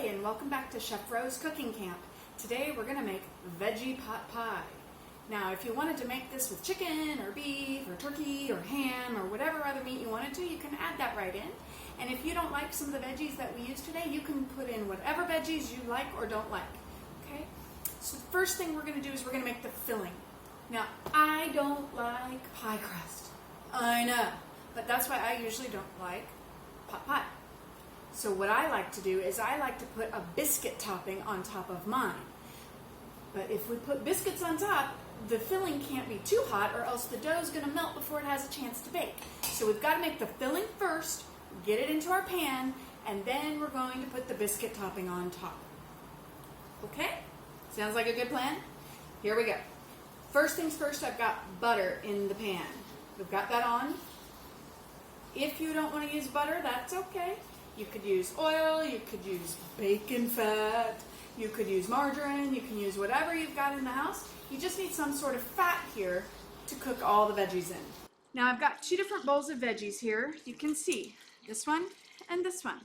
Hi, and welcome back to Chef Ro's Cooking Camp. Today we're going to make veggie pot pie. Now, if you wanted to make this with chicken or beef or turkey or ham or whatever other meat you wanted to, you can add that right in. And if you don't like some of the veggies that we used today, you can put in whatever veggies you like or don't like. Okay? So the first thing we're going to do is we're going to make the filling. Now, I don't like pie crust. I know, but that's why I usually don't like pot pie. So what I like to do is I like to put a biscuit topping on top of mine. But if we put biscuits on top, the filling can't be too hot or else the dough is going to melt before it has a chance to bake. So we've got to make the filling first, get it into our pan, and then we're going to put the biscuit topping on top. Okay? Sounds like a good plan? Here we go. First things first, I've got butter in the pan. We've got that on. If you don't want to use butter, that's okay. You could use oil, you could use bacon fat, you could use margarine, you can use whatever you've got in the house. You just need some sort of fat here to cook all the veggies in. Now I've got two different bowls of veggies here. You can see this one and this one.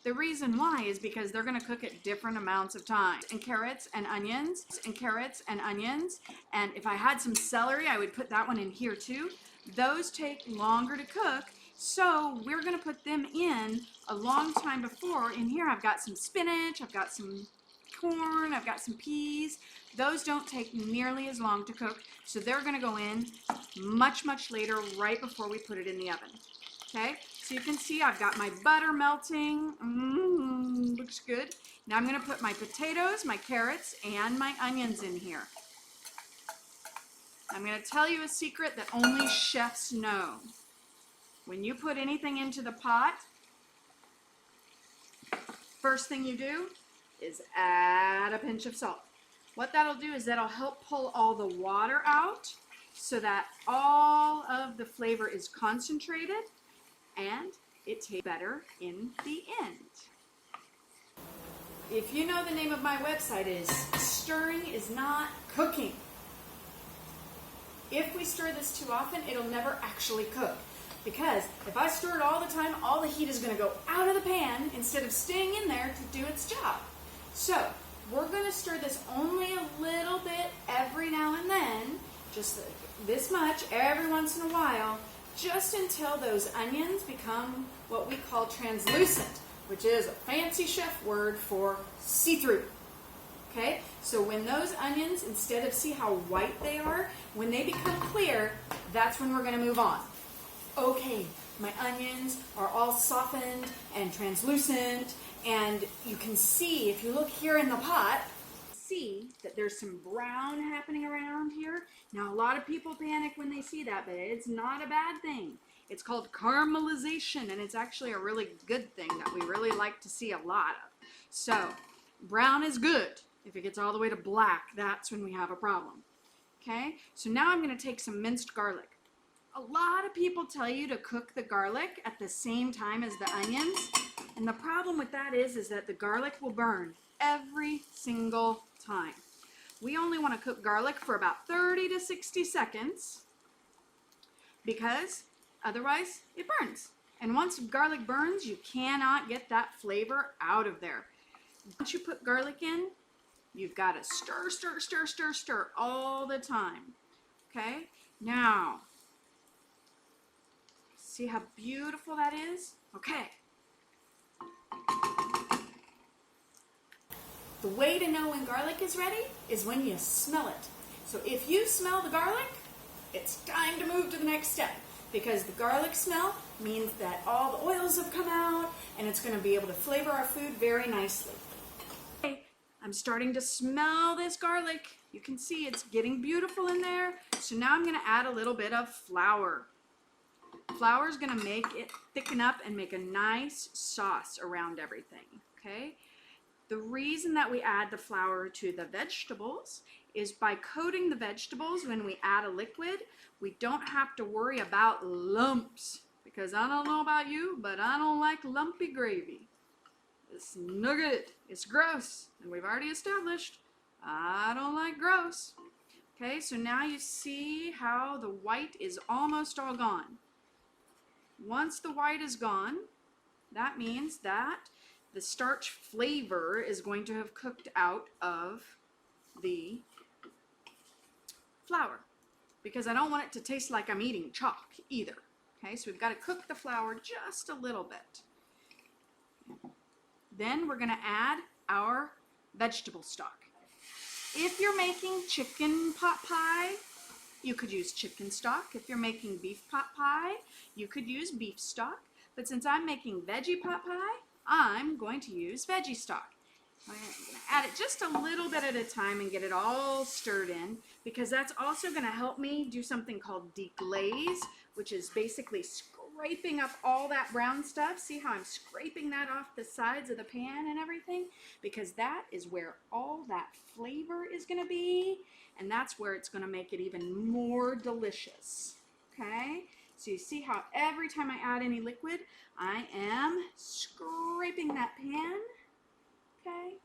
The reason why is because they're going to cook at different amounts of time. And carrots and onions, and if I had some celery, I would put that one in here too. Those take longer to cook. So we're going to put them in a long time before. In here I've got some spinach, I've got some corn, I've got some peas. Those don't take nearly as long to cook, so they're going to go in much, much later, right before we put it in the oven. Okay, so you can see I've got my butter melting. Looks good. Now I'm going to put my potatoes, my carrots, and my onions in here. I'm going to tell you a secret that only chefs know. When you put anything into the pot, first thing you do is add a pinch of salt. What that'll do is that'll help pull all the water out so that all of the flavor is concentrated and it tastes better in the end. If you know, the name of my website is Stirring is Not Cooking. If we stir this too often, it'll never actually cook. Because if I stir it all the time, all the heat is going to go out of the pan instead of staying in there to do its job. So we're going to stir this only a little bit every now and then, just this much every once in a while, just until those onions become what we call translucent, which is a fancy chef word for see-through. Okay, so when those onions, instead of see how white they are, when they become clear, that's when we're going to move on. Okay, my onions are all softened and translucent, and you can see, if you look here in the pot, see that there's some brown happening around here. Now, a lot of people panic when they see that, but it's not a bad thing. It's called caramelization, and it's actually a really good thing that we really like to see a lot of. So, brown is good. If it gets all the way to black, that's when we have a problem. Okay, so now I'm going to take some minced garlic. A lot of people tell you to cook the garlic at the same time as the onions, and the problem with that is that the garlic will burn every single time. We only want to cook garlic for about 30 to 60 seconds because otherwise it burns. And once garlic burns, you cannot get that flavor out of there. Once you put garlic in, you've got to stir, stir, stir, stir, stir all the time. Okay? Now, see how beautiful that is? Okay. The way to know when garlic is ready is when you smell it. So if you smell the garlic, it's time to move to the next step, because the garlic smell means that all the oils have come out and it's going to be able to flavor our food very nicely. Okay, I'm starting to smell this garlic. You can see it's getting beautiful in there. So now I'm going to add a little bit of flour. Flour is going to make it thicken up and make a nice sauce around everything, okay? The reason that we add the flour to the vegetables is by coating the vegetables when we add a liquid, we don't have to worry about lumps, because I don't know about you, but I don't like lumpy gravy. It's no good. It's gross, and we've already established I don't like gross. Okay, so now you see how the white is almost all gone. Once the white is gone, that means that the starch flavor is going to have cooked out of the flour, because I don't want it to taste like I'm eating chalk either. Okay, so we've got to cook the flour just a little bit. Then we're going to add our vegetable stock. If you're making chicken pot pie, you could use chicken stock. If you're making beef pot pie, you could use beef stock. But since I'm making veggie pot pie, I'm going to use veggie stock. I'm going to add it just a little bit at a time and get it all stirred in, because that's also going to help me do something called deglaze, which is basically scraping up all that brown stuff. See how I'm scraping that off the sides of the pan and everything? Because that is where all that flavor is going to be, and that's where it's going to make it even more delicious. Okay? So you see how every time I add any liquid, I am scraping that pan. Okay?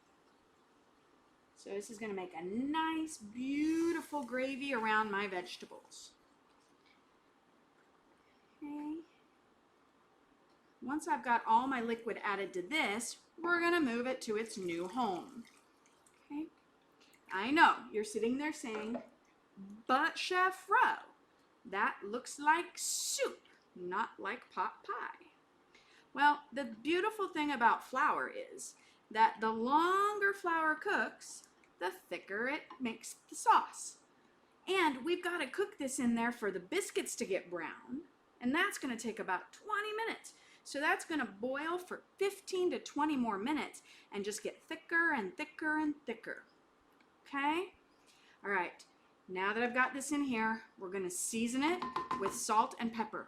So this is going to make a nice, beautiful gravy around my vegetables. Okay. Once I've got all my liquid added to this, we're going to move it to its new home. Okay. I know, you're sitting there saying, but Chef Ro, that looks like soup, not like pot pie. Well, the beautiful thing about flour is that the longer flour cooks, the thicker it makes the sauce. And we've got to cook this in there for the biscuits to get brown, and that's going to take about 20 minutes. So that's going to boil for 15 to 20 more minutes and just get thicker and thicker and thicker. Okay? All right. Now that I've got this in here, we're going to season it with salt and pepper.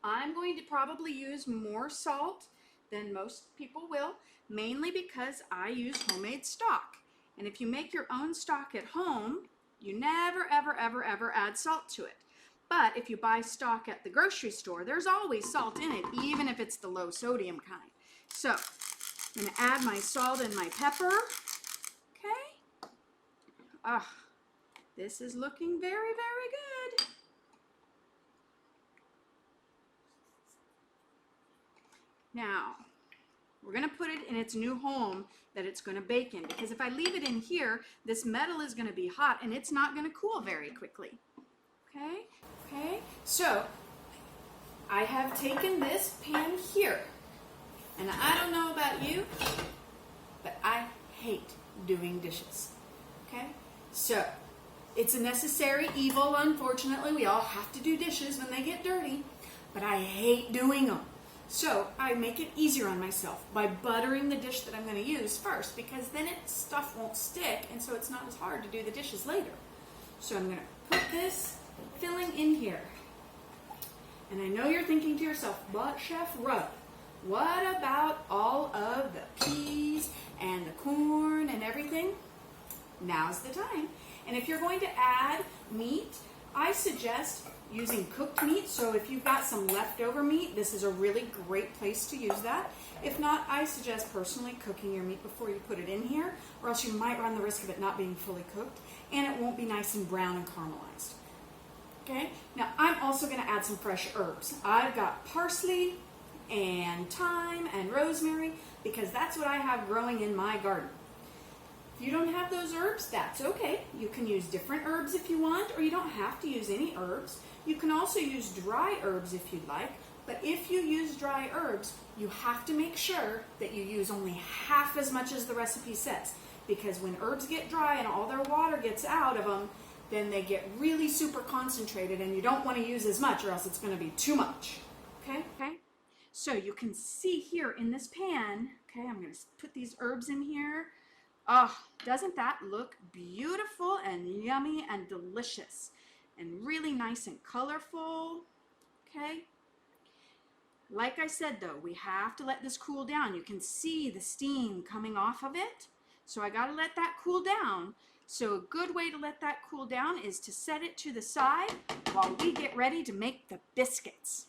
I'm going to probably use more salt than most people will, mainly because I use homemade stock. And if you make your own stock at home, you never, ever, ever, ever add salt to it. But if you buy stock at the grocery store, there's always salt in it, even if it's the low sodium kind. So I'm going to add my salt and my pepper. Okay. This is looking very, very good. Now, we're going to put it in its new home that it's going to bake in, because if I leave it in here, this metal is going to be hot and it's not going to cool very quickly. Okay? Okay? So, I have taken this pan here, and I don't know about you, but I hate doing dishes. Okay? So, it's a necessary evil, unfortunately. We all have to do dishes when they get dirty, but I hate doing them. So I make it easier on myself by buttering the dish that I'm going to use first, because then stuff won't stick, and so it's not as hard to do the dishes later. So I'm going to put this filling in here. And I know you're thinking to yourself, but Chef Ro, what about all of the peas and the corn and everything? Now's the time. And if you're going to add meat, I suggest using cooked meat. So if you've got some leftover meat, this is a really great place to use that. If not, I suggest personally cooking your meat before you put it in here, or else you might run the risk of it not being fully cooked, and it won't be nice and brown and caramelized. Okay, now I'm also going to add some fresh herbs. I've got parsley and thyme and rosemary, because that's what I have growing in my garden. If you don't have those herbs, that's okay. You can use different herbs if you want, or you don't have to use any herbs. You can also use dry herbs if you'd like, but if you use dry herbs, you have to make sure that you use only half as much as the recipe says, because when herbs get dry and all their water gets out of them, then they get really super concentrated, and you don't want to use as much, or else it's going to be too much. Okay? Okay? So you can see here in this pan, okay, I'm going to put these herbs in here. Oh, doesn't that look beautiful and yummy and delicious and really nice and colorful? Okay. Like I said, though, we have to let this cool down. You can see the steam coming off of it. So I got to let that cool down. So a good way to let that cool down is to set it to the side while we get ready to make the biscuits.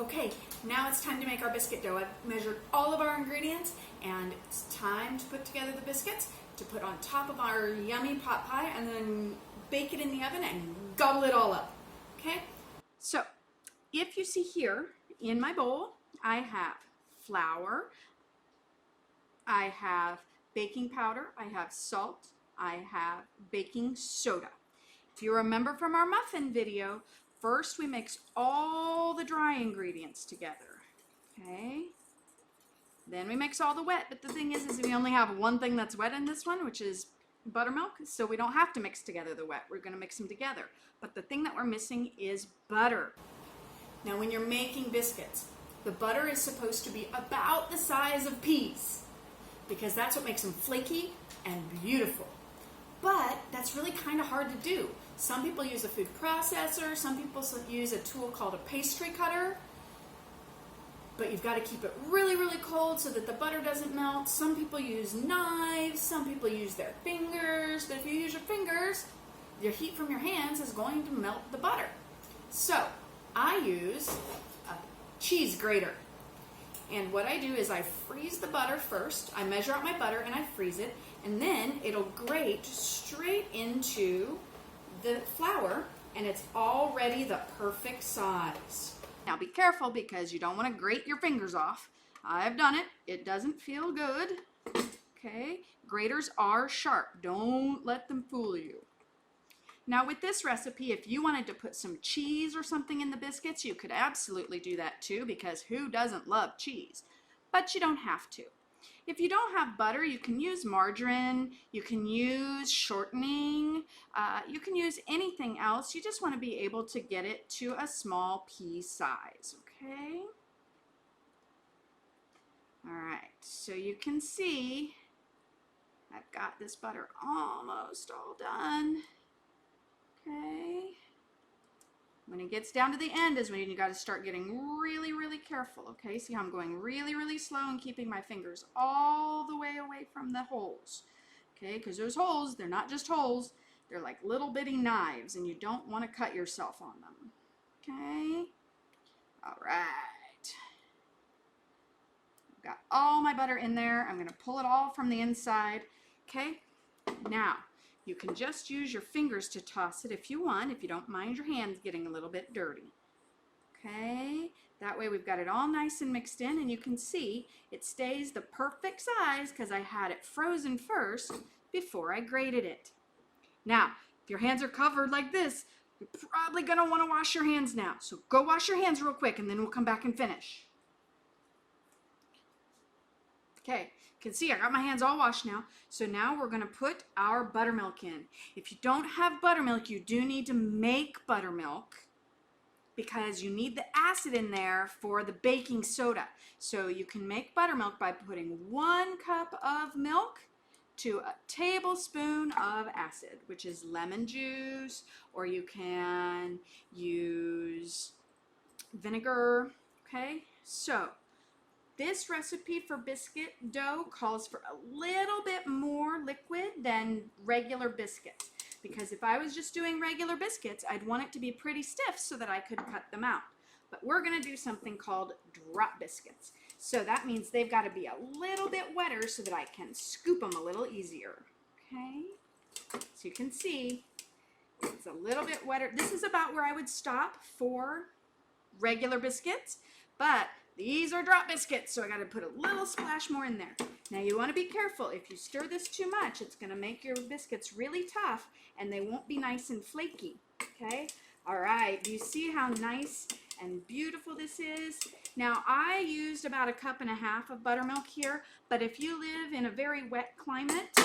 Okay, now it's time to make our biscuit dough. I've measured all of our ingredients, and it's time to put together the biscuits to put on top of our yummy pot pie, and then bake it in the oven and gobble it all up. Okay? So, if you see here in my bowl, I have flour, I have baking powder, I have salt, I have baking soda. If you remember from our muffin video, first we mix all the dry ingredients together, okay? Then we mix all the wet, but the thing is we only have one thing that's wet in this one, which is buttermilk, so we don't have to mix together the wet. We're going to mix them together. But the thing that we're missing is butter. Now when you're making biscuits, the butter is supposed to be about the size of peas because that's what makes them flaky and beautiful. But that's really kind of hard to do. Some people use a food processor, some people use a tool called a pastry cutter. But you've got to keep it really, really cold so that the butter doesn't melt. Some people use knives, some people use their fingers, but if you use your fingers, your heat from your hands is going to melt the butter. So, I use a cheese grater. And what I do is I freeze the butter first. I measure out my butter and I freeze it, and then it'll grate straight into the flour, and it's already the perfect size. Now be careful because you don't want to grate your fingers off. I've done it. It doesn't feel good. Okay? Graters are sharp. Don't let them fool you. Now with this recipe, if you wanted to put some cheese or something in the biscuits, you could absolutely do that too, because who doesn't love cheese? But you don't have to. If you don't have butter, you can use margarine, you can use shortening, you can use anything else. You just want to be able to get it to a small pea size, okay? All right, so you can see I've got this butter almost all done, okay? When it gets down to the end is when you got to start getting really, really careful, okay? See how I'm going really, really slow and keeping my fingers all the way away from the holes, okay? Because those holes, they're not just holes, they're like little bitty knives, and you don't want to cut yourself on them, okay? All right. I've got all my butter in there. I'm going to pull it all from the inside, okay? Now, you can just use your fingers to toss it if you want, if you don't mind your hands getting a little bit dirty. Okay, that way we've got it all nice and mixed in, and you can see it stays the perfect size because I had it frozen first before I grated it. Now, if your hands are covered like this, you're probably going to want to wash your hands now. So go wash your hands real quick and then we'll come back and finish. Okay, you can see I got my hands all washed now. So now we're going to put our buttermilk in. If you don't have buttermilk, you do need to make buttermilk because you need the acid in there for the baking soda. So you can make buttermilk by putting 1 cup of milk to a tablespoon of acid, which is lemon juice, or you can use vinegar, okay? So this recipe for biscuit dough calls for a little bit more liquid than regular biscuits, because if I was just doing regular biscuits, I'd want it to be pretty stiff so that I could cut them out. But we're going to do something called drop biscuits. So that means they've got to be a little bit wetter so that I can scoop them a little easier. Okay? So you can see it's a little bit wetter. This is about where I would stop for regular biscuits, but these are drop biscuits, so I got to put a little splash more in there. Now you want to be careful. If you stir this too much, it's going to make your biscuits really tough and they won't be nice and flaky. Okay? All right. Do you see how nice and beautiful this is? Now I used about 1.5 cups of buttermilk here, but if you live in a very wet climate,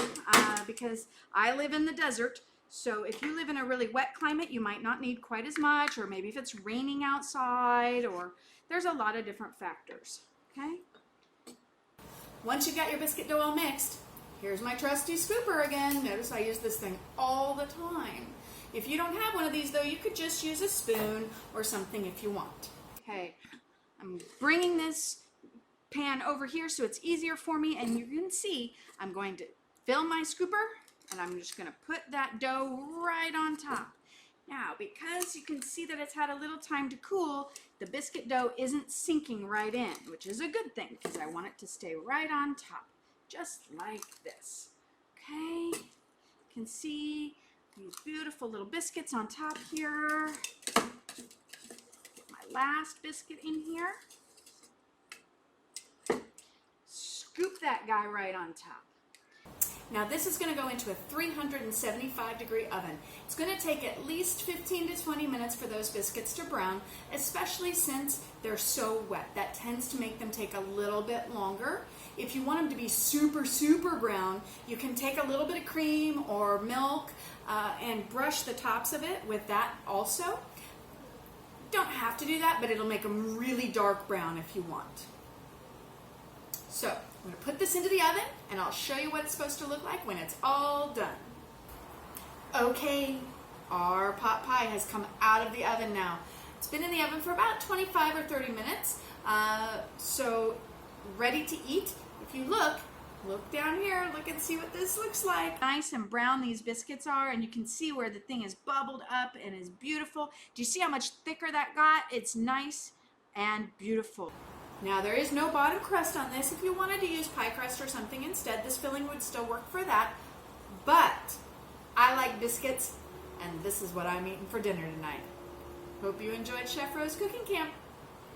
because I live in the desert, so if you live in a really wet climate, you might not need quite as much, or maybe if it's raining outside, or there's a lot of different factors, okay? Once you've got your biscuit dough all mixed, here's my trusty scooper again. Notice I use this thing all the time. If you don't have one of these though, you could just use a spoon or something if you want. Okay, I'm bringing this pan over here so it's easier for me, and you can see I'm going to fill my scooper and I'm just going to put that dough right on top. Now, because you can see that it's had a little time to cool, the biscuit dough isn't sinking right in, which is a good thing because I want it to stay right on top, just like this. Okay, you can see these beautiful little biscuits on top here. Get my last biscuit in here. scoop that guy right on top. Now this is going to go into a 375 degree oven. It's going to take at least 15 to 20 minutes for those biscuits to brown, especially since they're so wet. That tends to make them take a little bit longer. If you want them to be super, super brown, you can take a little bit of cream or milk and brush the tops of it with that also. Don't have to do that, but it'll make them really dark brown if you want. So I'm going to put this into the oven and I'll show you what it's supposed to look like when it's all done. Okay, our pot pie has come out of the oven now. It's been in the oven for about 25 or 30 minutes, so ready to eat. If you look down here, look and see what this looks like. Nice and brown these biscuits are, and you can see where the thing is bubbled up and is beautiful. Do you see how much thicker that got? It's nice and beautiful. Now there is no bottom crust on this. If you wanted to use pie crust or something instead, this filling would still work for that. But I like biscuits, and this is what I'm eating for dinner tonight. Hope you enjoyed Chef Rose Cooking Camp.